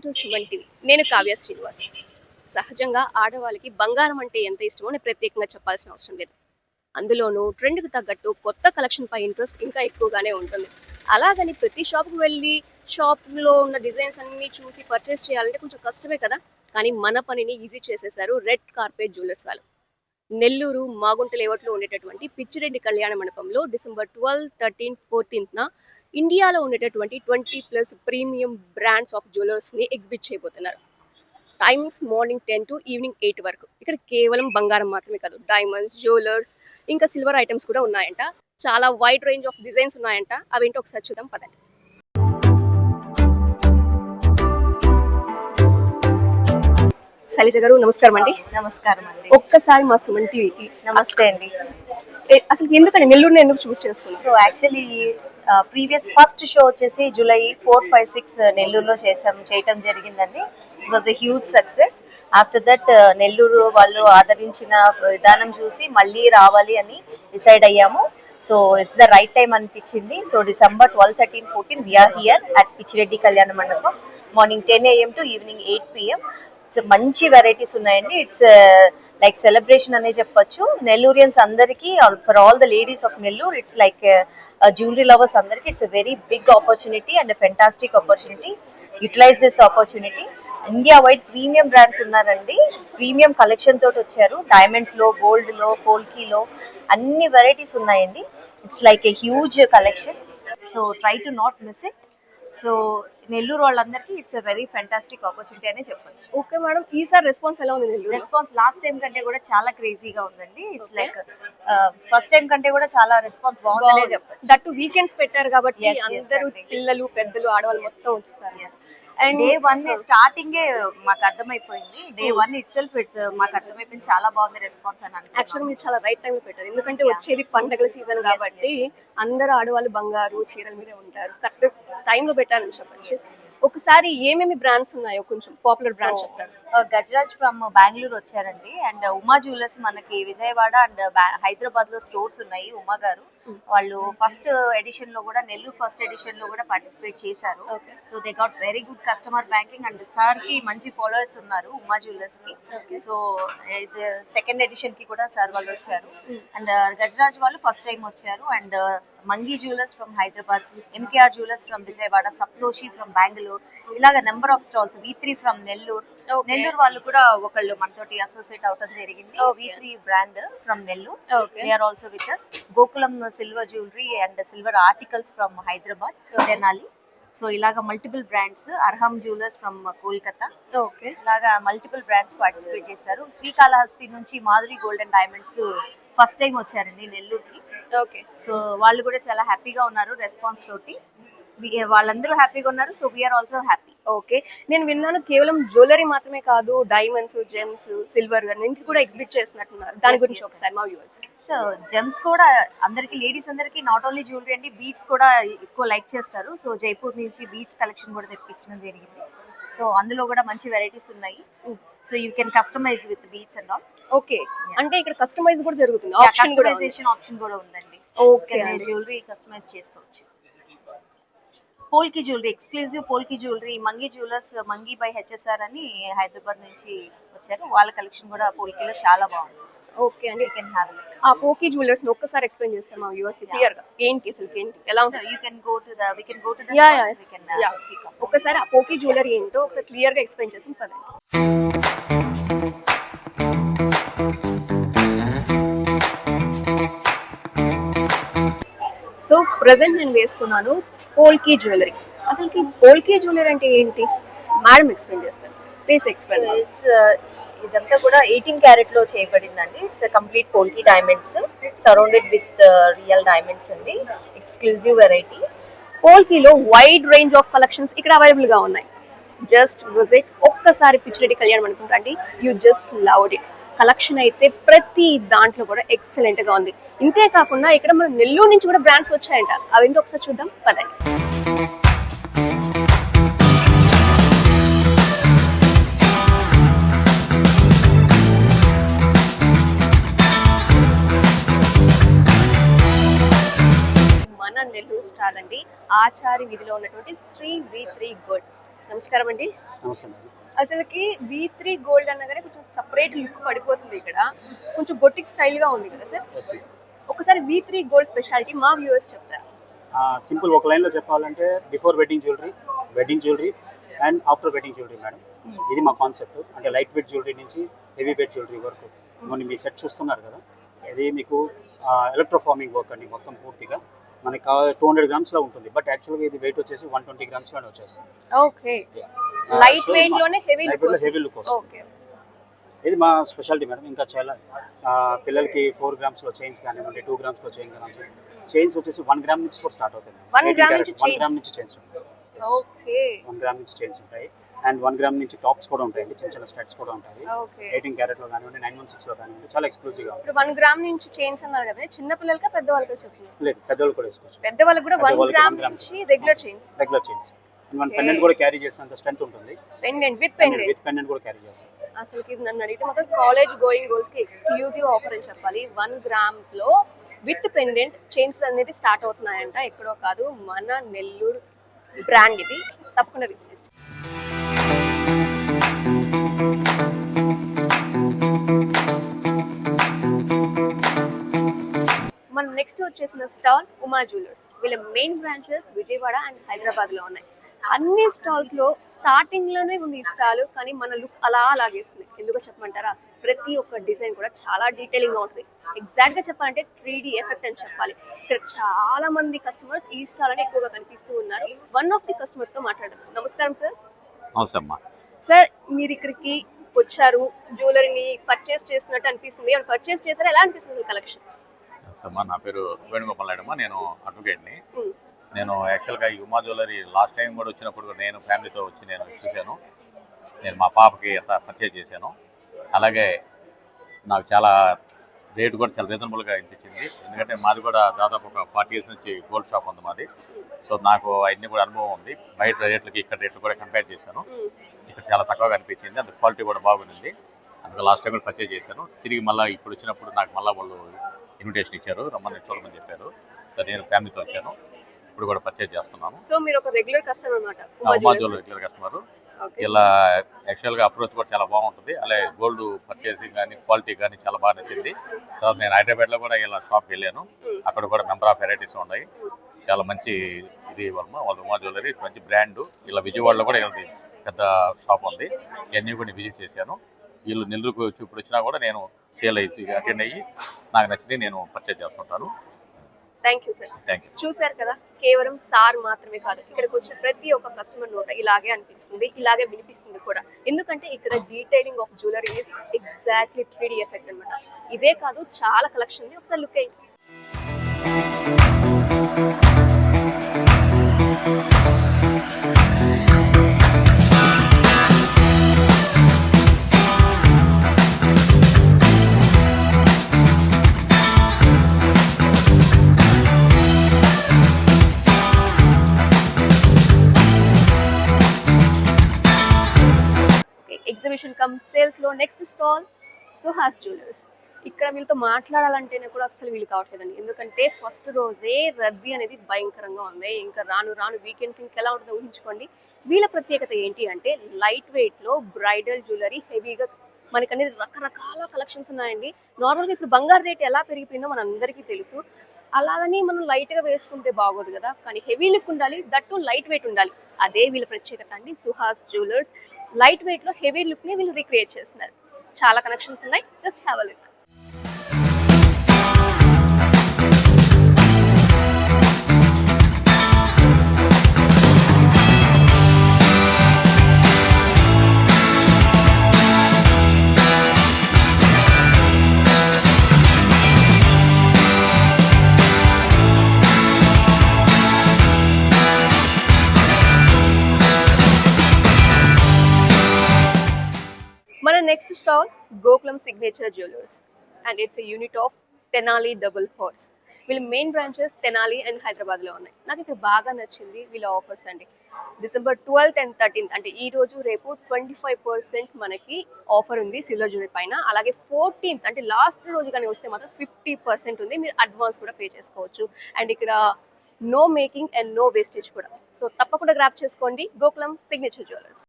To Suman TV. నేను కావ్య శ్రీనివాస్. సహజంగా ఆడవాళ్ళకి బంగారం అంటే ఎంత ఇష్టమో నేను ప్రత్యేకంగా చెప్పాల్సిన అవసరం లేదు. అందులోనూ ట్రెండ్‌కి తగ్గట్టు కొత్త కలెక్షన్‌పై ఇంట్రెస్ట్ ఇంకా ఎక్కువగానే ఉంటుంది. అలాగని ప్రతి షాప్‌కి వెళ్ళి షాప్‌లో ఉన్న డిజైన్స్ అన్నీ చూసి పర్చేస్ చేయాలంటే కొంచెం కష్టమే కదా! కానీ మన పనిని ఈజీ చేసేశారు రెడ్ కార్పెట్ జ్యువెలర్స్ వాళ్ళు. నెల్లూరు మాగుంట లేఅవుట్లో ఉండేటటువంటి పిచ్చిరెడ్డి కళ్యాణ మండపంలో డిసెంబర్ 12, 13, 14న ఇండియాలో ఉండేటటువంటి 20+ ప్రీమియం బ్రాండ్స్ ఆఫ్ జ్యువెలర్స్ని ఎగ్జిబిట్ చేయబోతున్నారు. టైమింగ్స్ మార్నింగ్ 10 టు ఈవినింగ్ 8 వరకు. ఇక్కడ కేవలం బంగారం మాత్రమే కాదు, డైమండ్స్, జ్యువెలర్స్, ఇంకా సిల్వర్ ఐటమ్స్ కూడా ఉన్నాయంట. చాలా వైడ్ రేంజ్ ఆఫ్ డిజైన్స్ ఉన్నాయంట. అవేంటో ఒకసారి చూద్దాం పదండి. శైలజ గారు నమస్కారం అండి. నమస్కారం అండి. ఒక్కసారి మా సుమన్ టీవీకి నమస్తే అండి. అసలు ఎందుకని నెల్లూరుని ఎందుకు చూస్ చేసుకున్నారు? So actually previous first show వచ్చేసి జూలై 4, 5, 6 నెల్లూరులో చేయటం జరిగిందండి. It was a huge success. After that నెల్లూరు వాళ్ళు ఆదరించిన విధానం చూసి మళ్ళీ రావాలి అని డిసైడ్ అయ్యాము. So it's the right time అనిపించింది. సో December 12, 13, 14 we're here at Pichireddy Kalyana Mandapam. Morning 10 AM to evening 8 PM. మంచి వెరైటీస్ ఉన్నాయండి. ఇట్స్ లైక్ సెలబ్రేషన్ అనే చెప్పొచ్చు. నెల్లూరియన్స్ అందరికి, for all the ladies of Nellore, it's like jewellery lovers అందరికి it's very big opportunity and fantastic opportunity. Utilize this opportunity. India wide premium brands ఉన్నారండి. Premium collection తోటి వచ్చారు. Diamonds లో, గోల్డ్ లో, పోల్కీలో అన్ని వెరైటీస్ ఉన్నాయండి. It's like a huge collection. So try to not miss it. So Nellore వాళ్ళందరికీ it's a very fantastic opportunity అనే చెప్పొచ్చు. ఓకే మేడం, ఈసారి రెస్పాన్స్ ఎలా ఉంది? నెల్లూరు రెస్పాన్స్ లాస్ట్ టైం కంటే కూడా చాలా క్రేజీగా ఉందండి. ఇట్స్ లైక్ ఫస్ట్ టైం కంటే కూడా చాలా రెస్పాన్స్ బాగుందనే చెప్పొచ్చు. దట్ వీకెండ్స్ పెట్టారు కాబట్టి అందరూ పిల్లలు, పెద్దలు, ఆడవాళ్ళు మొత్తం వస్తారు. అండ్ డే 1 స్టార్టింగ్ మాకు అర్థమైపోయింది. డే 1 ఇట్ సెల్ఫ్ మాకు అర్థమైపోయింది. చాలా బాగుంది రెస్పాన్స్ అని. యాక్చువల్లీ మీరు చాలా రైట్ టైం లో పెట్టారు. ఎందుకంటే వచ్చేది పండగల సీజన్ కాబట్టి అందరూ ఆడవాళ్ళు బంగారు చీరల మీదే ఉంటారు. కరెక్ట్ టైం లో పెట్టారని చెప్పచ్చు. ఒకసారి ఏమేమి బ్రాండ్స్ ఉన్నాయో కొంచెం పాపులర్ బ్రాండ్స్ చెప్తారు. గజరాజ్ ఫ్రమ్ బెంగళూరు వచ్చారండి. అండ్ ఉమా జ్యువెలర్స్ మనకి విజయవాడ అండ్ హైదరాబాద్ లో స్టోర్స్ ఉన్నాయి. ఉమా గారు వాళ్ళు ఫస్ట్ ఎడిషన్ లో కూడా, నెల్లూరు ఫస్ట్ ఎడిషన్ లో కూడా పార్టిసిపేట్ చేశారు. So they got very good customer banking and sir కి మంచి ఫాలోవర్స్ ఉన్నారు ఉమా జ్యువెలర్స్ కి. సో సెకండ్ ఎడిషన్ కి కూడా సార్ వాళ్ళు వచ్చారు. అండ్ గజరాజ్ వాళ్ళు ఫస్ట్ టైం వచ్చారు. And Mangi jewellers from Hyderabad, MKR jewellers from Vijayawada, Saptoshi from Bengaluru, ఇలాగ number of stalls. V3 from Nellore. Nellore వాళ్ళు కూడా ఒకళ్ళు మనతోటి అసోసియేట్ అవటం జరిగింది. V3 brand from Nellore. They are also with us. Gokulam silver jewellery and silver articles from Hyderabad, Tenali. So ఇలాగ multiple brands. Arham jewellers from Kolkata. ఇలాగా multiple brands participate చేశారు. శ్రీకాళహస్తి నుంచి Madhuri gold and diamonds first time వచ్చారండి నెల్లూరుకి. సో వాళ్ళు కూడా చాలా హ్యాపీగా ఉన్నారు రెస్పాన్స్ తోటి. వాళ్ళందరూ హ్యాపీగా ఉన్నారు. So we are also happy. Okay, నేను విన్నాను కేవలం జ్యువెలరీ మాత్రమే కాదు, డైమండ్స్, జెమ్స్, సిల్వర్ అన్నింటికి కూడా ఎగ్జిబిట్ చేస్తున్నట్టున్నారు. దాని గురించి ఒకసారి మా వ్యూవర్స్. సో జెమ్స్ కూడా అందరికి, లేడీస్ అందరికి నాట్ ఓన్లీ జ్యువెలరీ అండి, బీడ్స్ కూడా ఎక్కువ లైక్ చేస్తారు. సో జైపూర్ నుంచి బీడ్స్ కలెక్షన్ కూడా తెప్పించడం జరిగింది. సో అందులో కూడా మంచి వెరైటీస్ ఉన్నాయి. So you can customise with beads and all. Okay, అంటే ఇక్కడ కస్టమైజ్ కూడా జరుగుతుంది. కస్టమైజేషన్ ఆప్షన్ కూడా ఉందండి. ఓకే, జ్యువెలరీ కస్టమైజ్ చేసుకోవచ్చు. Polki jewellery, exclusive polki jewellery, Mangi jewellers, Mangi by HSR అని హైదరాబాద్ నుంచి వచ్చారు. వాళ్ళ కలెక్షన్ కూడా పోల్కీలో చాలా బాగుంది. ఓకే అండి, ఆ పోకీ జ్యువెలర్స్ ఒక్కసారి ఎక్స్ప్లెయిన్ చేస్తారు మా వ్యూవర్స్ క్లియర్ గా. ఏంటి అసలు ఏంటి, ఎలా ఉంటుంది? You can go to the we can go to the ఒక్కసారి ఆ పోకీ జ్యువెలరీ ఏంటో ఒకసారి క్లియర్ గా ఎక్స్ప్లెయిన్ చేసి పదండి. సో ప్రెసెంట్ నేను వేసుకున్నాను పోల్కీ జ్యువెలరీ. అసలు పోల్కీ జ్యువెలరీ అంటే ఏంటి మేడం ఎక్స్ప్లెయిన్ చేస్తారు. Please explain. ఇట్స్ ఇదంతా కూడా 18 క్యారెట్ లో చేయబడిందండి. It's complete polki diamonds surrounded with real diamonds అండి. Exclusive variety. పోల్కీలో వైడ్ రేంజ్ ఆఫ్ కలెక్షన్స్ ఇక్కడ అవైలబుల్ గా ఉన్నాయి. Just visit. ఒక్కసారి పిచ్చిరెడ్డి కళ్యాణం అనుకుంటండి, you just loved it. Collection అయితే ప్రతి దాంట్లో కూడా ఎక్సలెంట్ గా ఉంది. ఇంతే కాకుండా ఇక్కడ మన నెల్లూరు నుంచి కూడా బ్రాండ్స్ వచ్చాయంట. అవి ఏంటో ఒకసారి చూద్దాం పదండి. మన నెల్లూరు స్టార్ అండి, ఆచారి వీధిలో ఉన్నటువంటి శ్రీ V3 గోల్డ్. నమస్కారం అండి. నమస్తే మేడం. అసలుకి V3 గోల్డ్ అనగానే కొంచెం సెపరేట్ లుక్ పడిపోతుంది ఇక్కడ. కొంచెం బొటిక్ స్టైల్ గా ఉంది కదా సార్? Yes madam. ఒకసారి V3 గోల్డ్ స్పెషాలిటీ మా వ్యూవర్స్ చెప్తారా? సింపుల్ ఒక లైన్లో చెప్పాలంటే before wedding jewellery and after wedding jewellery madam. ఇది మా కాన్సెప్ట్. అంటే లైట్ వెయిట్ జ్యువెలరీ నుంచి హెవీ వెయిట్ జ్యువెలరీ వరకు మొన్న మీ సెట్ చూస్తున్నారు కదా, ఇది మీకు ఎలక్ట్రోఫార్మింగ్ వర్క్ అండి. మొత్తం పూర్తిగా మనకి 200 గ్రామ్స్లో ఉంటుంది, బట్ యాక్చువల్గా ఇది వెయిట్ వచ్చేసి 120 గ్రామ్స్లోనే వచ్చేస్తుంది. ఓకే, లైట్ వెయిట్ లోనే హెవీ లుక్ వస్తుంది. ఓకే, ఇది మా స్పెషాలిటీ మేడం. ఇంకా చాలా పిల్లలకి 4 గ్రామ్స్లో చైన్స్ కానివ్వండి, 2 గ్రామ్స్లో చైన్స్ వచ్చేసి 1 గ్రామ్ నుంచి కూడా స్టార్ట్ అవుతుంది. 1 గ్రామ్ నుంచి చైన్స్ ఉంటాయి. ఓకే, 1 గ్రామ్ నుంచి చైన్స్ ఉంటాయి అండ్ 1 గ్రామ్ నుంచి టాప్స్ కూడా ఉంటాయండి. చిన్న చిన్న స్టడ్స్ కూడా ఉంటాయి. ఓకే, 18 క్యారెట్లో కానివ్వండి, 916లో కానివ్వండి, చాలా ఎక్స్క్లూజివ్గా ఉంటుంది. ఇప్పుడు 1 గ్రామ్ నుంచి చైన్స్ అన్నారు కదా, చిన్న పిల్లలకా పెద్దవాళ్ళకా చెప్తున్నారు? లేదు, పెద్దవాళ్ళు కూడా వేసుకోవచ్చు. పెద్దవాళ్ళకి కూడా 1 గ్రామ్ నుంచి రెగ్యులర్ చైన్స్ అండ్ మన పెండెంట్ కూడా క్యారీ చేసేంత స్ట్రెంత్ ఉంటుంది. విత్ పెండెంట్ కూడా క్యారీ చేస్తాం. అసలు ఇది నన్ను అడిగితే మాత్రం కాలేజ్ గోయింగ్ గర్ల్స్ కి ఎక్స్క్లూజివ్ ఆఫర్ అని చెప్పాలి. 1 గ్రామ్ లో విత్ పెండెంట్ చైన్స్ అనేది స్టార్ట్ అవుతున్నాయంట. ఎక్కడో కాదు, మన నెల్లూరు బ్రాండ్ ఇది. తప్పకుండా విజిట్. మన నెక్స్ట్ వచ్చేసిన స్టాల్ ఉమా జ్యువెలర్స్. వీళ్ళ main branches Vijayawada and Hyderabad లో ఉన్నాయి. అన్ని స్టాల్స్ లో స్టార్టింగ్ లోనే ఉంది ఈ స్టాల్, కానీ మన లుక్ అలా లాగేస్తుంది. ఎందుకో చెప్పమంటారా? ప్రతి ఒక్క డిజైన్ కూడా చాలా డీటెయిలింగ్ గా ఉంటుంది. ఎగ్జాక్ట్ గా చెప్పాలంటే 3D ఎఫెక్ట్ అని చెప్పాలి. ఇక్కడ చాలా మంది కస్టమర్స్ ఈ స్టాల్ అని ఎక్కువగా కనిపిస్తూ ఉన్నారు. వన్ ఆఫ్ ది కస్టమర్స్ తో మాట్లాడదాం. నమస్కారం సార్. నమస్తే అమ్మా. సార్, మీరు ఇక్కడికి వచ్చారు, జ్యువెలరీని పర్చేస్ చేస్తున్నట్టు అనిపిస్తుంది. పర్చేస్ చేశారా? ఎలా అనిపిస్తుంది కలెక్షన్? అమ్మా, నా పేరు వేణుగోపాల్ నాయుడు. నేను అడ్వకేట్ని. నేను యాక్చువల్గా ఈ ఉమా జ్యువెలరీ లాస్ట్ టైం కూడా వచ్చినప్పుడు నేను ఫ్యామిలీతో వచ్చి నేను చూశాను. నేను మా పాపకి అంతా పర్చేజ్ చేశాను. అలాగే నాకు చాలా రేటు కూడా చాలా రీజనబుల్గా అనిపించింది. ఎందుకంటే మాది కూడా దాదాపు ఒక 40 years నుంచి గోల్డ్ షాప్ ఉంది మాది. సో నాకు అవన్నీ కూడా అనుభవం ఉంది. బయట రేట్లకి ఇక్కడ రేట్లు కూడా కంపేర్ చేశాను. ఇక్కడ చాలా తక్కువగా అనిపించింది. అంత క్వాలిటీ కూడా బాగుంది. అందుకే లాస్ట్ టైం కూడా పర్చేజ్ చేశాను. తిరిగి మళ్ళీ ఇప్పుడు వచ్చినప్పుడు నాకు మళ్ళీ వాళ్ళు ఇన్విటేషన్ ఇచ్చారు, రమ్మని చూడమని చెప్పారు. సో నేను ఫ్యామిలీతో వచ్చాను. ఇప్పుడు కూడా పర్చేజ్ చేస్తున్నాను. సో మీరు ఒక రెగ్యులర్ కస్టమర్ అన్నమాట. Uma jewellery regular customer. ఇలా యాక్చువల్గా అప్రోచ్ కూడా చాలా బాగుంటుంది. అలాగే గోల్డ్ పర్చేసింగ్ కానీ క్వాలిటీ కానీ చాలా బాగా నచ్చింది. తర్వాత నేను హైదరాబాద్లో కూడా ఇలా షాప్కి వెళ్ళాను. అక్కడ కూడా నెంబర్ ఆఫ్ వెరైటీస్ ఉన్నాయి. చాలా మంచి ఇది వాళ్ళ ఉమా జ్యువెలరీ మంచి బ్రాండ్. ఇలా విజయవాడలో కూడా వీళ్ళది పెద్ద షాప్ ఉంది. ఇవన్నీ కూడా విజిట్ చేశాను. వీళ్ళు నెల్లూరుకు వచ్చి ఇప్పుడు వచ్చినా కూడా నేను సేల్ అటెండ్ అయ్యి నాకు నచ్చింది నేను పర్చేజ్ చేస్తుంటాను. Thank you sir. Thank you. చూసారు కదా, కేవలం సార్ మాత్రమే కాదు, ఇక్కడికి వచ్చిన ప్రతి ఒక్క కస్టమర్ నోట ఇలాగే అనిపిస్తుంది, ఇలాగే వినిపిస్తుంది కూడా. ఎందుకంటే ఇక్కడ detailing of jewellery is exactly 3D effect అన్నమాట. ఇదే కాదు, చాలా కలెక్షన్ ఉంది. ఒకసారి లుక్ అయ్యింది. ఎగ్జిబిషన్ కమ్ సేల్స్ లో నెక్స్ట్ స్టాల్ సుహాస్ జ్యువెలర్స్. ఇక్కడ వీళ్ళతో మాట్లాడాలంటేనే కూడా అస్సలు వీలు కావట్లేదండి. ఎందుకంటే ఫస్ట్ రోజే రద్దీ అనేది భయంకరంగా ఉంది. ఇంకా రాను రాను వీకెండ్స్ ఇంకెలా ఉంటుందో ఊహించుకోండి. వీళ్ళ ప్రత్యేకత ఏంటి అంటే లైట్ వెయిట్ లో బ్రైడల్ జ్యువెలరీ హెవీగా మనకి అనేది రకరకాల కలెక్షన్స్ ఉన్నాయండి. నార్మల్గా ఇప్పుడు బంగారు రేట్ ఎలా పెరిగిపోయిందో మన అందరికీ తెలుసు. అలాగని మనం లైట్ గా వేసుకుంటే బాగోదు కదా, కానీ హెవీ లుక్ ఉండాలి, దట్టు లైట్ వెయిట్ ఉండాలి. అదే వీళ్ళ ప్రత్యేకత అండి. సుహాస్ జ్యువెలర్స్ లైట్ వెయిట్ లో హెవీ లుక్ ని వీళ్ళు రీక్రియేట్ చేస్తున్నారు. చాలా కలెక్షన్స్ ఉన్నాయి. Just have a look. మన next stall Gokulam signature jewellers and it's a unit of Tenali double horse. వీళ్ళ main branches Tenali and Hyderabad లో ఉన్నాయి. నాకు ఇక్కడ బాగా నచ్చింది వీళ్ళ ఆఫర్స్ అండి. December 12th and 13th అంటే ఈ రోజు రేపు 25% మనకి ఆఫర్ ఉంది సిల్వర్ జ్యువెలరీ పైన. అలాగే 14th అంటే లాస్ట్ రోజు కానీ వస్తే మాత్రం 50% ఉంది. మీరు అడ్వాన్స్ కూడా పే చేసుకోవచ్చు. అండ్ ఇక్కడ no making and no wastage కూడా. సో తప్పకుండా గ్రాప్ చేసుకోండి గోకులం సిగ్నేచర్ జ్యువెలర్స్.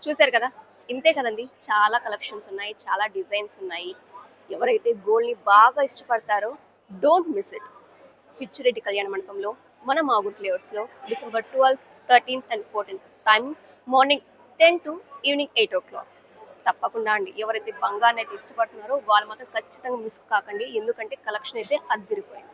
చూశారు కదా, ఇంతే కదండి, చాలా కలెక్షన్స్ ఉన్నాయి, చాలా డిజైన్స్ ఉన్నాయి. ఎవరైతే గోల్డ్ని బాగా ఇష్టపడతారో don't miss it. Pichireddy Kalyana మండపంలో మన మాగుంట లేఅవుట్స్లో December 12th, 13th and 14th timings morning 10 to evening 8 o'clock. తప్పకుండా అండి, ఎవరైతే బంగారాన్ని అయితే ఇష్టపడుతున్నారో వాళ్ళు మాత్రం ఖచ్చితంగా మిస్ కాకండి, ఎందుకంటే కలెక్షన్ అయితే అదిరిపోయింది.